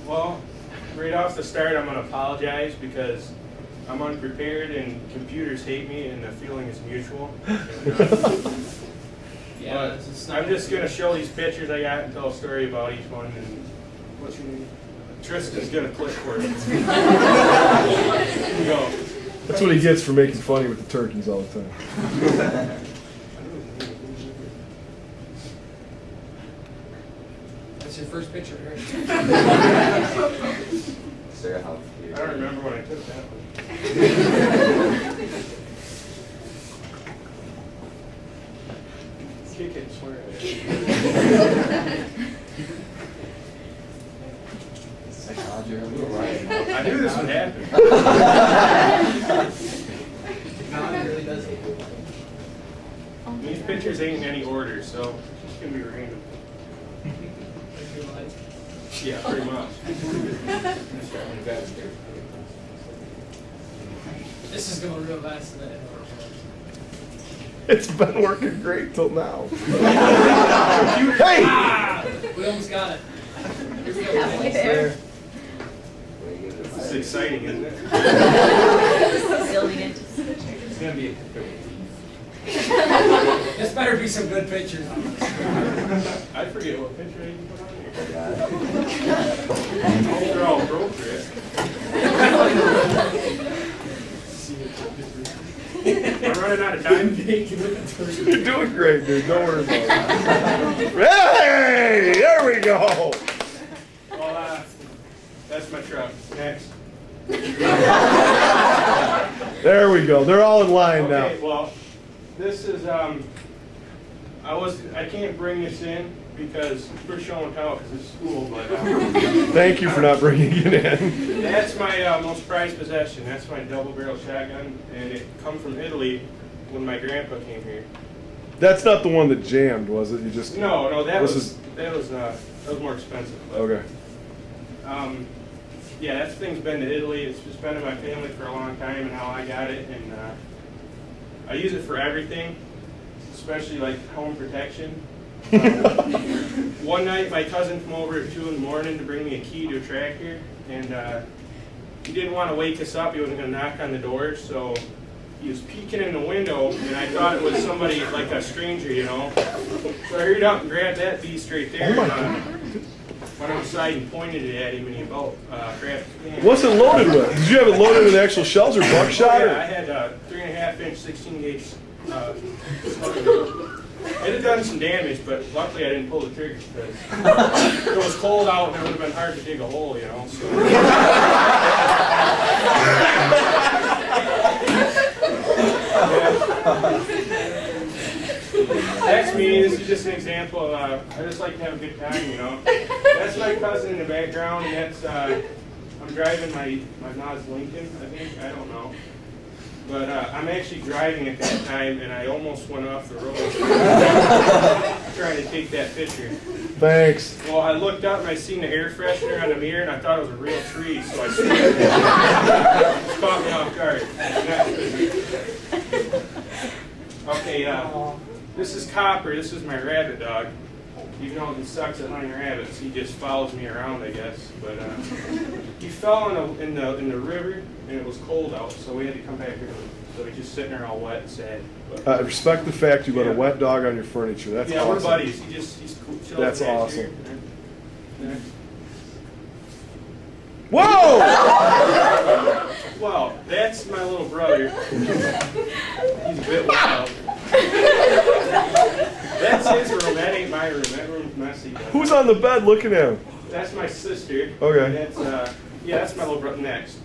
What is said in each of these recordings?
Well, right off the start, I'm going to apologize because I'm unprepared and computers hate me and the feeling is mutual. Yeah, I'm just going to show these pictures I got and tell a story about each one. And what's your name? Tristan's going to click for it. Go. That's what he gets for making funny with the turkeys all the time. That's your first picture, right? Sarah, how cute. I don't remember when I took that one. Kick it and swear at it. Psychology, you're a little right. I knew this would happen. Technology really does it. These pictures ain't in any order, so it's just going to be random. Yeah, pretty much. This is going real fast today. It's been working great till now. Hey! We almost got it. Here we go. Halfway there. This is exciting, isn't it? Building into It's going to be a This better be some good pictures. I forget what picture I even put on here. They're all appropriate. I'm running out of time. You're doing great, dude. Don't worry about it. Hey! There we go! Well, that's my truck. Next. There we go. They're all in line Okay, now. well, this is, I can't bring this in because we're showing how because it's school, but Thank you for not bringing it in. that's my most prized possession. That's my double-barrel shotgun, and it come from Italy when my grandpa came here. That's not the one that jammed, was it? You just No, that This was is- more expensive. But, okay. yeah, that thing's been to Italy. It's just been in my family for a long time, and how I got it, and I use it for everything, especially like home protection. One night, my cousin came over at 2 in the morning to bring me a key to a tractor, and he didn't want to wake us up. He wasn't going to knock on the door, so he was peeking in the window, and I thought it was somebody, like a stranger, you know. So I hurried up and grabbed that beast right there. Oh my and, went outside and pointed it at him, and he about grabbed the can. What's it loaded with? Did you have it loaded with actual shells or buckshot? Yeah, I had a 3.5-inch 16-gauge. It had done some damage, but luckily I didn't pull the trigger because it was cold out and it would have been hard to dig a hole, you know. So. Next meeting, this is just an example of, I just like to have a good time, you know. That's my cousin in the background, and that's, I'm driving my Nas Lincoln, I think, I don't know. But I'm actually driving at that time, and I almost went off the road trying to take that picture. Thanks. Well, I looked up and I seen the air freshener on the mirror, and I thought it was a real tree, so I switched it. It caught me off guard. Okay, this is Copper. This is my rabbit dog. Even though he sucks at hunting rabbits, he just follows me around, I guess. But he fell in the river, and it was cold out, so we had to come back early. So he's just sitting there all wet and sad. But, I respect the fact you let a wet dog on your furniture. That's yeah, awesome. we're buddies. He's cool. Chilling That's back awesome. here. Yeah. Whoa! Well, that's my little brother. He's a bit wild. That's his room. That ain't my room. That room's messy. Who's on the bed looking at him? That's my sister. Okay. That's yeah, that's my little brother. Next.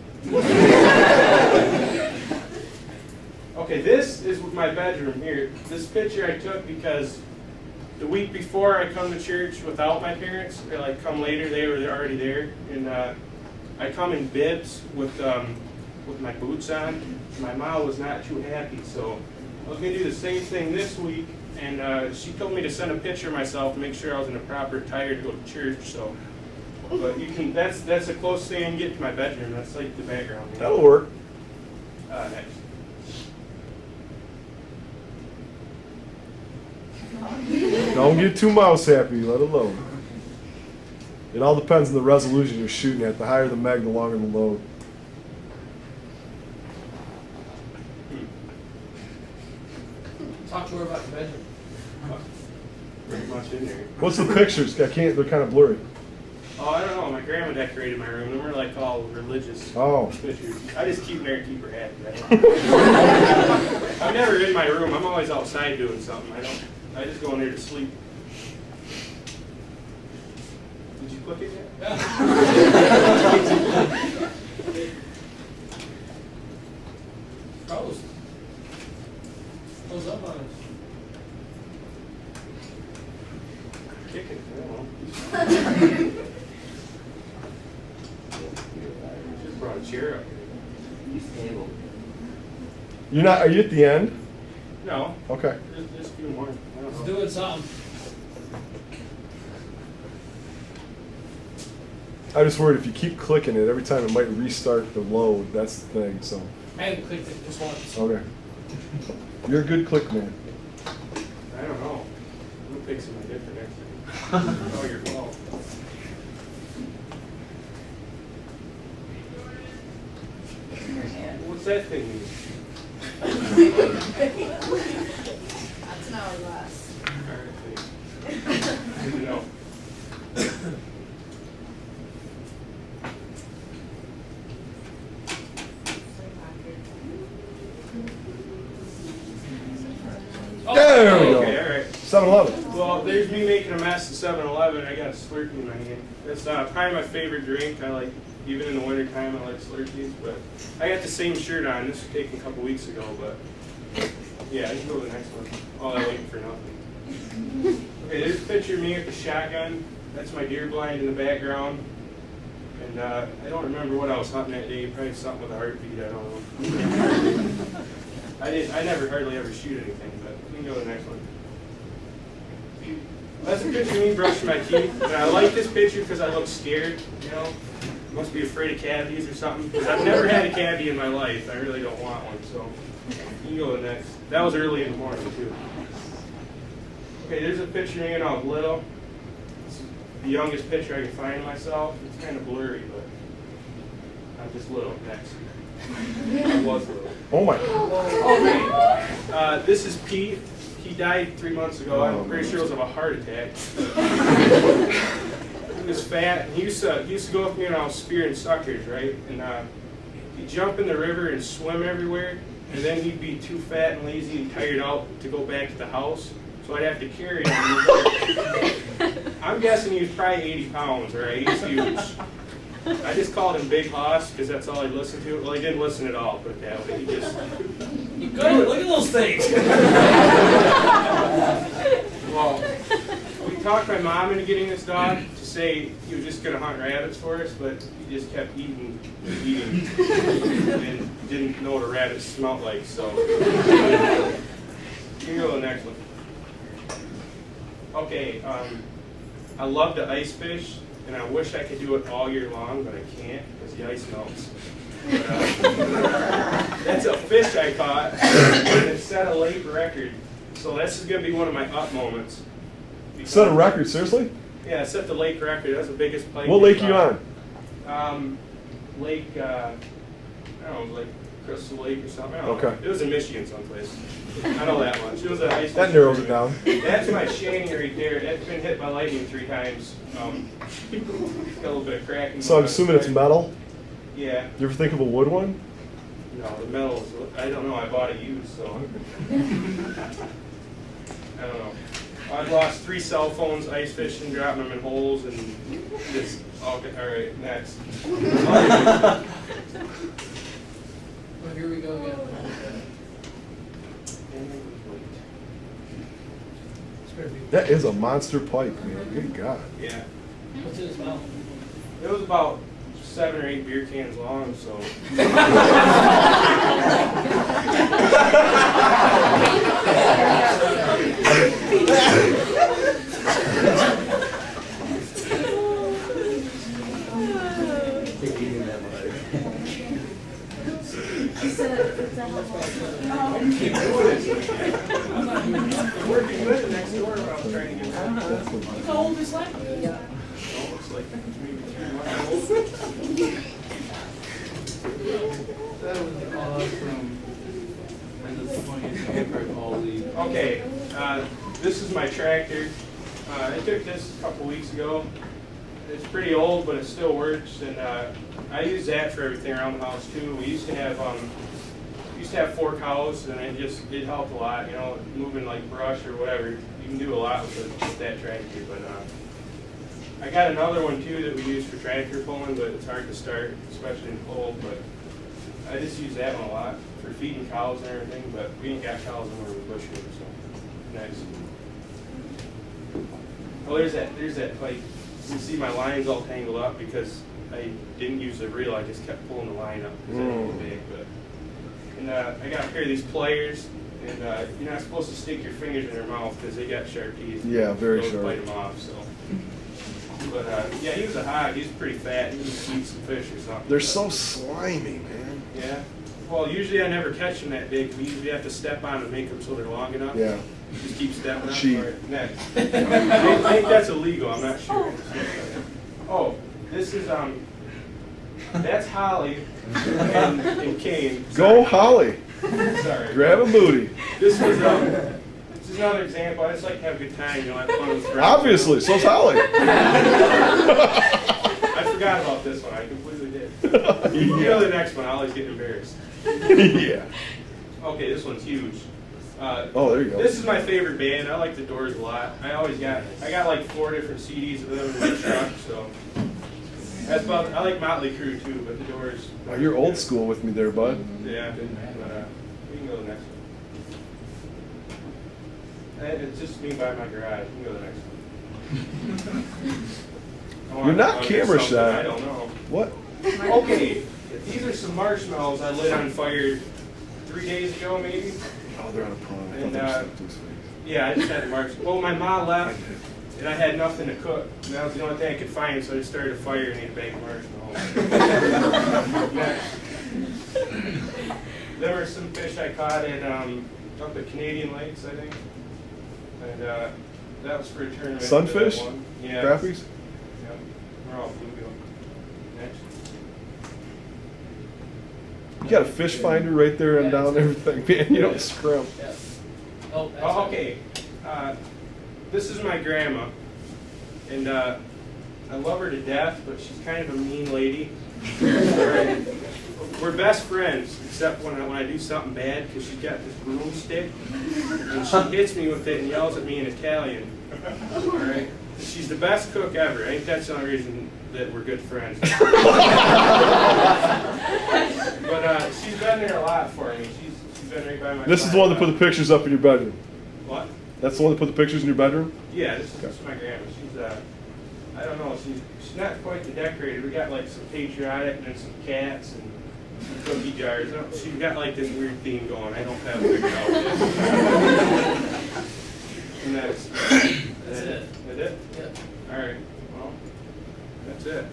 Okay, this is my bedroom here. This picture I took because the week before I come to church without my parents, or like come later, they were already there, and I come in bibs with my boots on. My mom was not too happy, so I was gonna do the same thing this week, and she told me to send a picture of myself to make sure I was in a proper attire to go to church. So, but you can that's the closest thing I can get to my bedroom. That's like the background. You know? That'll work. Next. Don't get too mouse happy. Let it alone. It all depends on the resolution you're shooting at. The higher the mag, the longer the load. Talk to her about your bedroom. Pretty much in there. What's the pictures? I can't. They're kind of blurry. Oh, I don't know. My grandma decorated my room. They were like all religious Oh. pictures. I just keep them there to keep her happy. I'm never in my room. I'm always outside doing something. I just go in there to sleep. Did you click it yet? Close. Close up on us. Kick it. I don't know. Just brought a chair up here. Use table. You're not. Are you at the end? No, Okay. just a few more. I don't He's know. doing something. I just worried if you keep clicking it every time, it might restart the load. That's the thing. So. I haven't clicked it just once. Okay. You're a good click man. I don't know. I'm gonna pick something different next time. Oh, your fault. What's that thing mean? That's an hour less. Good to know. There we Okay, go. all right. 7-Eleven. Well, there's me making a mess at 7-Eleven. I got a Slurpee in my hand. That's probably my favorite drink. I like, even in the wintertime, I like Slurpees. But I got the same shirt on. This was taken a couple weeks ago, but yeah, I can go to the next one. Oh, I'm waiting for nothing. Okay, there's a picture of me with the shotgun. That's my deer blind in the background. And I don't remember what I was hunting that day. Probably something with a heartbeat. I don't know. I never hardly ever shoot anything, but we can go to the next one. That's a picture of me brushing my teeth. And I like this picture because I look scared, you know. Must be afraid of cavities or something. Because I've never had a cavity in my life. I really don't want one, so you can go to the next. That was early in the morning, too. Okay, there's a picture of me when I was little. It's the youngest picture I can find of myself. It's kind of blurry, but I'm just little. Next. I was little. Oh my. This is Pete. He died 3 months ago. I'm pretty sure it was of a heart attack. He was fat. And he used to go with me when I was spearing suckers, right? And he'd jump in the river and swim everywhere. And then he'd be too fat and lazy and tired out to go back to the house. So I'd have to carry him. I'm guessing he was probably 80 pounds, right? He's huge. I just called him Big Hoss because that's all he listened to. Well, he didn't listen at all, put it that way. He just. You good? Look at those things. Well, we talked my mom into getting this dog to say he was just going to hunt rabbits for us, but he just kept eating and eating and didn't know what a rabbit smelled like, so. You can go to the next one. Okay, I love to ice fish, and I wish I could do it all year long, but I can't because the ice melts. But, that's a fish I caught, and it set a lake record. So this is going to be one of my up moments. Set a record, seriously? Yeah, I set the lake record. That's the biggest pike. What lake are you on? Lake, I don't know, like Crystal Lake or something. I don't know. Okay. It was in Michigan someplace. I know that much. It was a ice That fish narrows it tournament. down. That's my shanty right there. That's been hit by lightning 3 times. It's got a little bit of cracking. So I'm assuming it's metal? Yeah. You ever think of a wood one? No, the metal is, I don't know. I bought it used, so. I don't know. I've lost 3 cell phones ice fishing, dropping them in holes, and just, okay, all right, next. Oh, here we go again. It's better be. That is a monster pike, man. Good God. Yeah. What's in his mouth? It was about 7 or 8 beer cans long, so. I'm working with it next door. I was trying to get that. Look how old this lamp is. No, it's like maybe 2 months old. That was the call out from end of the 20th century call lead. Okay, this is my tractor. I took this a couple weeks ago. It's pretty old, but it still works, and I use that for everything around the house too. We used to have 4 cows, and it helped a lot. You know, moving like brush or whatever. You can do a lot with that tractor. But I got another one too that we use for tractor pulling, but it's hard to start, especially in the cold. But I just use that one a lot for feeding cows and everything. But we ain't got cows anymore with bush hog, so nice. Oh, there's that pipe. You can see my line's all tangled up because I didn't use the reel. I just kept pulling the line up because I didn't go big. And I got a pair of these pliers, and you're not supposed to stick your fingers in their mouth because they got sharp teeth. Yeah, very Those sharp. bite them off. So, but yeah, he was a hog. He was pretty fat. He was eat some fish or something. They're but, so slimy, man. Yeah. Well, usually I never catch them that big. We usually have to step on them and make them so they're long enough. Yeah. Just keep stepping on Cheap. them. All right, next. I think that's illegal. I'm not sure. Oh, this is that's Holly and Kane. Go Holly. Sorry. Grab a booty. This is another example. I just like to have a good time. You know, have fun with friends. Obviously, so's Holly. I forgot about this one. I completely did. You know the next one. I always get embarrassed. Yeah. Okay, this one's huge. Oh, there you go. This is my favorite band. I like the Doors a lot. I got like 4 different CDs of them in my truck. So that's about. I like Motley Crue too, but the Doors. Oh, you're old school with me there, bud. Yeah, but we can go to the next one. It's just me by my garage. We can go to the next one. You're not I camera something. shy. I don't know. What? Okay, these are some marshmallows I lit on fire 3 days ago, maybe. Oh, they're on a prawn. I thought And, they were stuck to his face. Yeah, I just had marshmallows. Well, my mom left, and I had nothing to cook. And that was the only thing I could find, so I just started a fire and ate a bag of marshmallows. Next. There were some fish I caught at up at Canadian Lakes, I think. And that was for a tournament. Sunfish? that I won. Yeah. Crappies? Yeah. We're all bluegill. Next. You got a fish finder right there and down everything, man. You don't scrimp. Yeah. Oh, that's Oh, okay. This is my grandma, and I love her to death, but she's kind of a mean lady. We're best friends, except when I do something bad, because she's got this broomstick, and she hits me with it and yells at me in Italian. All right. She's the best cook ever. I think that's the only reason that we're good friends. But she's been there a lot for me. She's been right by my This is side the one a that put the lot. pictures up in your bedroom. What? That's the one that put the pictures in your bedroom? Yeah, this is my grandma. She's I don't know, she's not quite the decorator. We got like some patriotic and then some cats and some cookie jars. She's got like this weird theme going. I don't have it figured out yet. And that's it. That's it? Yeah. All right. Well, that's it.